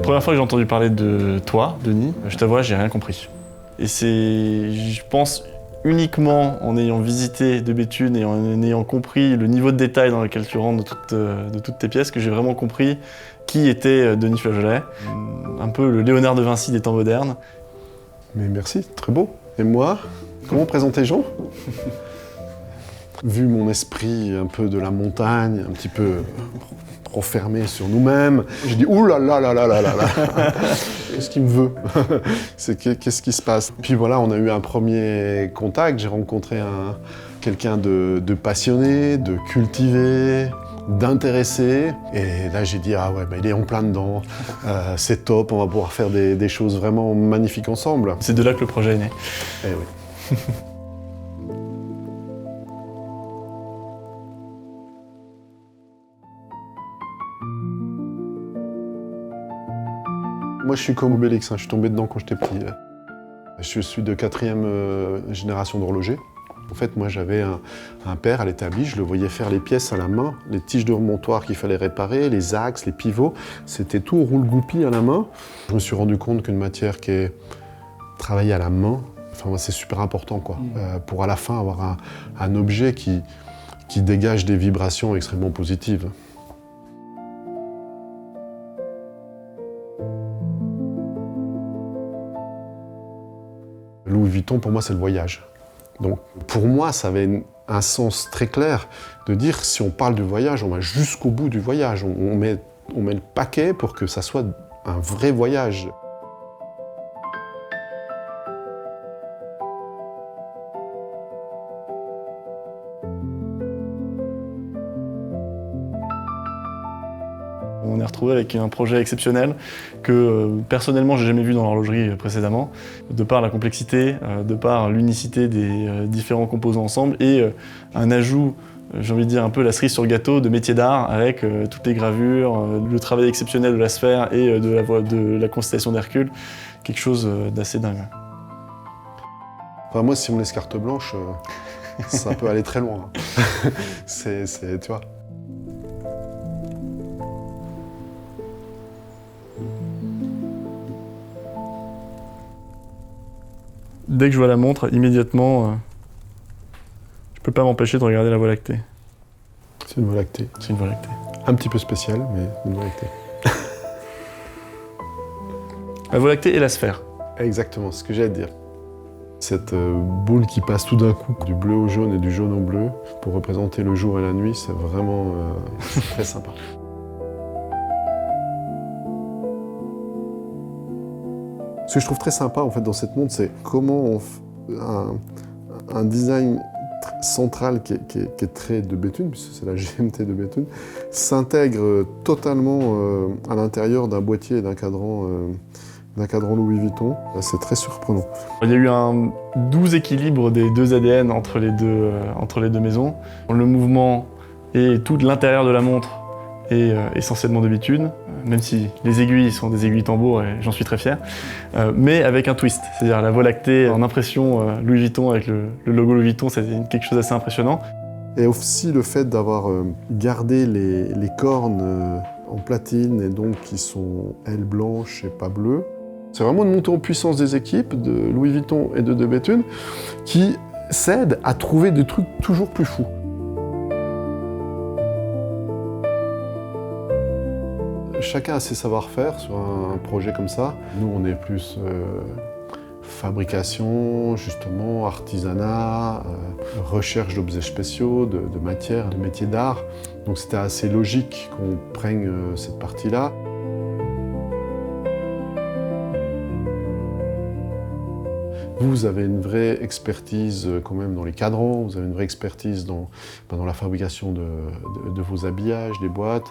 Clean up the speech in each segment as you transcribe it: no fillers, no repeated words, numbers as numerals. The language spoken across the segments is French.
première fois que j'ai entendu parler de toi, Denis, je t'avoue, j'ai rien compris. Et c'est, je pense, uniquement en ayant visité De Béthune et en ayant compris le niveau de détail dans lequel tu rentres de toutes tes pièces que j'ai vraiment compris qui était Denis Flageolet, un peu le Léonard de Vinci des temps modernes. Mais merci, très beau. Et moi, comment présenter Jean? Vu mon esprit un peu de la montagne, un petit peu renfermé sur nous-mêmes, j'ai dit ouh là là là là là là là. Qu'est-ce qu'il me veut? Qu'est-ce qui se passe? Puis voilà, on a eu un premier contact, j'ai rencontré quelqu'un de passionné, de cultivé, d'intéressé. Et là j'ai dit ah ouais, bah, il est en plein dedans, c'est top, on va pouvoir faire des choses vraiment magnifiques ensemble. C'est de là que le projet est né. Eh oui. Moi, je suis comme Obélix, hein. Je suis tombé dedans quand j'étais petit. Je suis de 4e génération d'horloger. En fait, moi, j'avais un père à l'établi, je le voyais faire les pièces à la main, les tiges de remontoir qu'il fallait réparer, les axes, les pivots, c'était tout au roule-goupille à la main. Je me suis rendu compte qu'une matière qui est travaillée à la main, enfin, c'est super important, quoi, pour à la fin avoir un objet qui dégage des vibrations extrêmement positives. Louis Vuitton, pour moi, c'est le voyage. Donc, pour moi, ça avait un sens très clair de dire, si on parle du voyage, on va jusqu'au bout du voyage. On met le paquet pour que ça soit un vrai voyage. On est retrouvé avec un projet exceptionnel que personnellement j'ai jamais vu dans l'horlogerie précédemment, de par la complexité, de par l'unicité des différents composants ensemble et un ajout, j'ai envie de dire un peu la cerise sur le gâteau de métier d'art avec toutes les gravures, le travail exceptionnel de la sphère et de la constellation d'Hercule, quelque chose d'assez dingue. Enfin, moi, si on me laisse carte blanche, ça peut aller très loin. Tu vois. Dès que je vois la montre, immédiatement, je peux pas m'empêcher de regarder la Voie lactée. C'est une Voie lactée. C'est une Voie lactée. Un petit peu spéciale, mais une Voie lactée. La Voie lactée et la sphère. Exactement, c'est ce que j'allais te dire. Cette boule qui passe tout d'un coup du bleu au jaune et du jaune au bleu pour représenter le jour et la nuit, c'est vraiment très sympa. Ce que je trouve très sympa en fait dans cette montre, c'est comment un design central qui est très De Béthune, puisque c'est la GMT De Béthune, s'intègre totalement à l'intérieur d'un boîtier et d'un cadran Louis Vuitton. C'est très surprenant. Il y a eu un doux équilibre des deux ADN entre les deux maisons. Le mouvement et tout l'intérieur de la montre est essentiellement De Béthune, même si les aiguilles sont des aiguilles tambour et j'en suis très fier, mais avec un twist, c'est-à-dire la Voie lactée en impression Louis Vuitton avec le logo Louis Vuitton, c'est quelque chose d'assez impressionnant. Et aussi le fait d'avoir gardé les cornes en platine et donc qui sont elles blanches et pas bleues. C'est vraiment une montée en puissance des équipes de Louis Vuitton et de Béthune qui s'aident à trouver des trucs toujours plus fous. Chacun a ses savoir-faire sur un projet comme ça. Nous, on est plus fabrication, justement, artisanat, recherche d'objets spéciaux, de matières, de métiers d'art. Donc c'était assez logique qu'on prenne cette partie-là. Vous avez une vraie expertise quand même dans les cadrans, vous avez une vraie expertise dans la fabrication de vos habillages, des boîtes.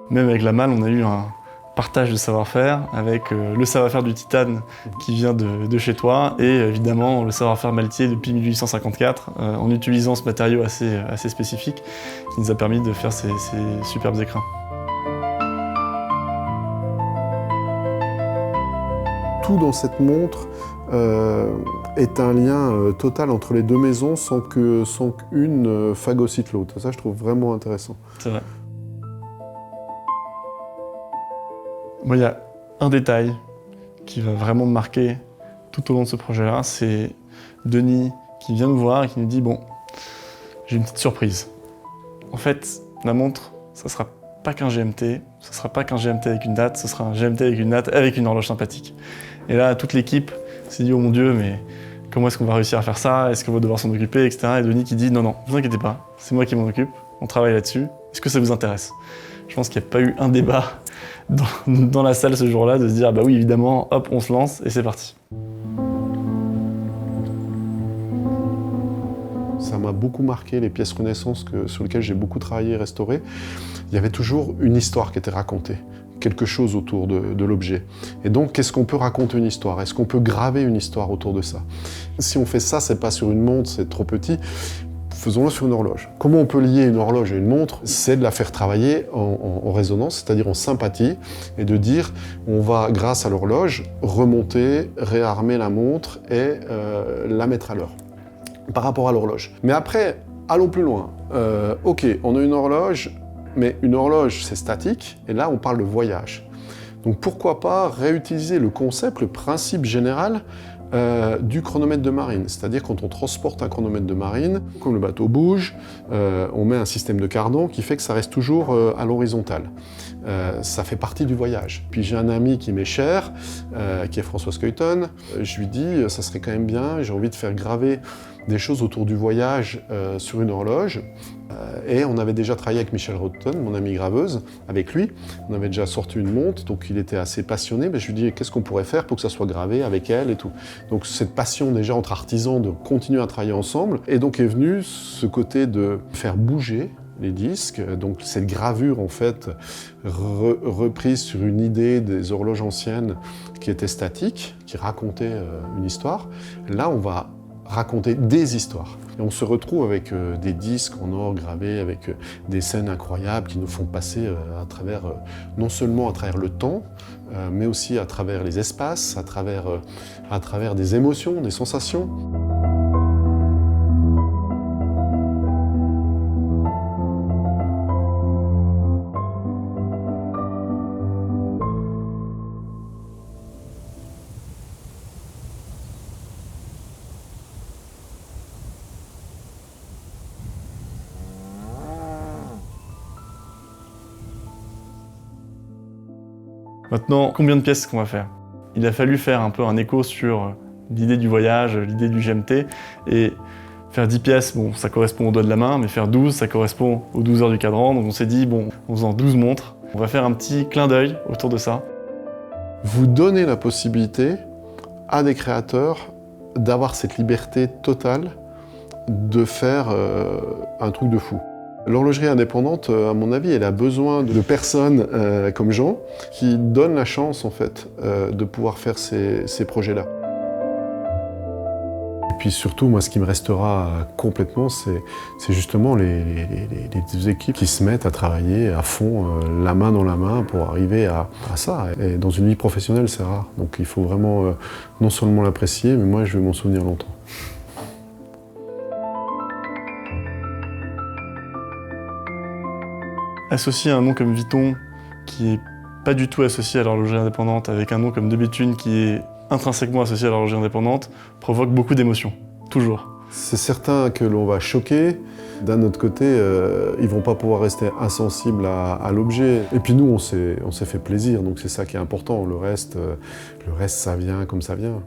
Même avec la malle, on a eu un partage de savoir-faire avec le savoir-faire du titane qui vient de chez toi et évidemment le savoir-faire maltier depuis 1854 en utilisant ce matériau assez spécifique qui nous a permis de faire ces superbes écrins. Tout dans cette montre est un lien total entre les deux maisons sans qu'une phagocyte l'autre. Ça, je trouve vraiment intéressant. C'est vrai. Moi, il y a un détail qui va vraiment me marquer tout au long de ce projet-là, c'est Denis qui vient nous voir et qui nous dit « Bon, j'ai une petite surprise. En fait, la montre, ça sera pas qu'un GMT, ce sera pas qu'un GMT avec une date, ce sera un GMT avec une date, avec une horloge sympathique. » Et là, toute l'équipe s'est dit « Oh mon Dieu, mais comment est-ce qu'on va réussir à faire ça? Est-ce qu'on va devoir s'en occuper, etc. » Et Denis qui dit « Non, non, ne vous inquiétez pas, c'est moi qui m'en occupe, on travaille là-dessus. Est-ce que ça vous intéresse ?» Je pense qu'il n'y a pas eu un débat dans la salle ce jour-là de se dire « Bah oui, évidemment, hop, on se lance et c'est parti. » Ça m'a beaucoup marqué, les pièces Renaissance sur lesquelles j'ai beaucoup travaillé et restauré. Il y avait toujours une histoire qui était racontée, quelque chose autour de l'objet. Et donc, qu'est-ce qu'on peut raconter une histoire? Est-ce qu'on peut graver une histoire autour de ça? Si on fait ça, c'est pas sur une montre, c'est trop petit. Faisons-le sur une horloge. Comment on peut lier une horloge à une montre? C'est de la faire travailler en résonance, c'est-à-dire en sympathie, et de dire on va, grâce à l'horloge, remonter, réarmer la montre et la mettre à l'heure par rapport à l'horloge. Mais après, allons plus loin. Ok, on a une horloge, mais une horloge c'est statique, et là on parle de voyage. Donc pourquoi pas réutiliser le concept, le principe général du chronomètre de marine. C'est-à-dire quand on transporte un chronomètre de marine, comme le bateau bouge, on met un système de cardan qui fait que ça reste toujours à l'horizontale. Ça fait partie du voyage. Puis j'ai un ami qui m'est cher, qui est François Skuyten. Je lui dis, ça serait quand même bien, j'ai envie de faire graver des choses autour du voyage sur une horloge. Et on avait déjà travaillé avec Michel Rotten, mon ami graveuse, avec lui. On avait déjà sorti une montre, donc il était assez passionné. Mais je lui dis, qu'est-ce qu'on pourrait faire pour que ça soit gravé avec elle et tout. Donc cette passion déjà entre artisans de continuer à travailler ensemble. Et donc est venu ce côté de faire bouger les disques, donc cette gravure en fait reprise sur une idée des horloges anciennes qui étaient statiques, qui racontaient une histoire. Là, on va raconter des histoires. Et on se retrouve avec des disques en or gravés, avec des scènes incroyables qui nous font passer à travers, non seulement à travers le temps, mais aussi à travers les espaces, à travers des émotions, des sensations. Maintenant, combien de pièces qu'on va faire? Il a fallu faire un peu un écho sur l'idée du voyage, l'idée du GMT, et faire 10 pièces, bon, ça correspond au doigt de la main, mais faire 12, ça correspond aux 12 heures du cadran, donc on s'est dit, bon, en faisant 12 montres, on va faire un petit clin d'œil autour de ça. Vous donnez la possibilité à des créateurs d'avoir cette liberté totale de faire un truc de fou. L'horlogerie indépendante, à mon avis, elle a besoin de personnes comme Jean qui donnent la chance, en fait, de pouvoir faire ces projets-là. Et puis surtout, moi, ce qui me restera complètement, c'est justement les deux équipes qui se mettent à travailler à fond, la main dans la main, pour arriver à ça. Et dans une vie professionnelle, c'est rare. Donc il faut vraiment non seulement l'apprécier, mais moi, je vais m'en souvenir longtemps. Associer un nom comme Vuitton, qui est pas du tout associé à l'horlogerie indépendante, avec un nom comme De Bethune, qui est intrinsèquement associé à l'horlogerie indépendante, provoque beaucoup d'émotions, toujours. C'est certain que l'on va choquer. D'un autre côté, ils vont pas pouvoir rester insensibles à l'objet. Et puis nous, on s'est fait plaisir, donc c'est ça qui est important. Le reste, ça vient comme ça vient.